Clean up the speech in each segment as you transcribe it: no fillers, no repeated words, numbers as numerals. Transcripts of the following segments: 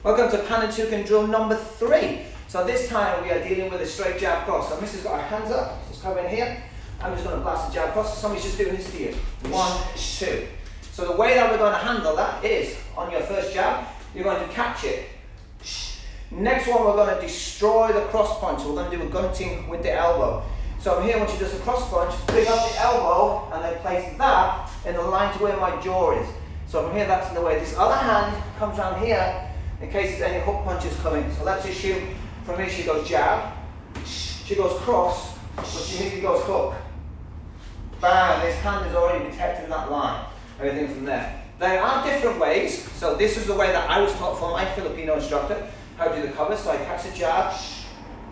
Welcome to Panantukan drill number 3. So this time we are dealing with a straight jab cross. So Mrs. got her hands up, just coming here. I'm just going to blast the jab cross. So somebody's just doing this to you. 1, 2. So the way that we're going to handle that is, on your first jab, you're going to catch it. Next one, we're going to destroy the cross punch. We're going to do a gunting with the elbow. So from here, once she does the cross punch, pick up the elbow and then place that in the line to where my jaw is. So from here, that's in the way. This other hand comes down here in case there's any hook punches coming. So let's just shoot. From here, she goes jab, she goes cross, but she immediately goes hook. Bang, this hand is already detecting that line. Everything from there. There are different ways. So this is the way that I was taught from my Filipino instructor, how to do the cover. So I catch the jab,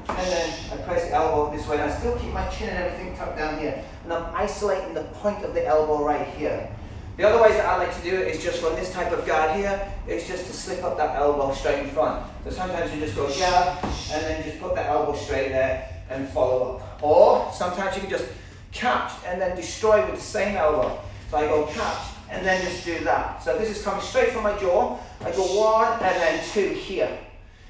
and then I place the elbow this way. And I still keep my chin and everything tucked down here. And I'm isolating the point of the elbow right here. The other ways that I like to do it is just from this type of guard here, it's just to slip up that elbow straight in front. So sometimes you just go jab, and then just put that elbow straight there and follow up. Or sometimes you can just catch and then destroy with the same elbow. So I go catch and then just do that. So this is coming straight from my jaw. I go 1 and then 2 here.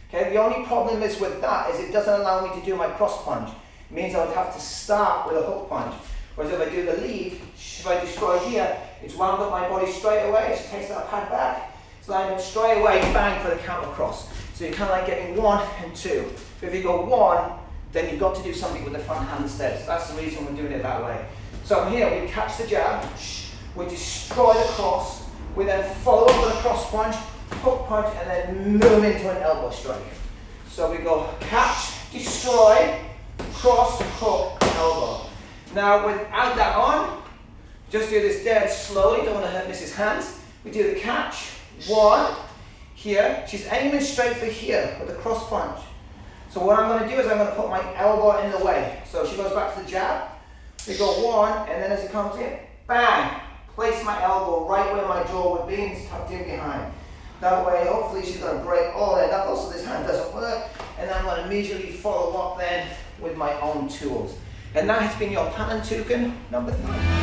Okay, the only problem is with that is it doesn't allow me to do my cross punch. It means I would have to start with a hook punch. Whereas if I do the lead, if I destroy here, it's wound up my body straight away. It takes that pad back. It's lined up straight away, bang for the counter cross. So you're kind of like getting 1 and 2. But if you go 1, then you've got to do something with the front hand instead. So that's the reason we're doing it that way. So from here, we catch the jab, we destroy the cross, we then follow up with a cross punch, hook punch, and then move into an elbow strike. So we go catch, destroy, cross, hook, elbow. Now without that on, just do this dead slowly, don't want to hurt Mrs. Hands. We do the catch, 1, here. She's aiming straight for here with the cross punch. So what I'm going to do is I'm going to put my elbow in the way. So she goes back to the jab, we go 1, and then as it comes in, bang, place my elbow right where my jaw would be and it's tucked in behind. That way, hopefully she's going to break all their knuckles so this hand doesn't work, and I'm going to immediately follow up then with my own tools. And that has been your Panantukan number 3.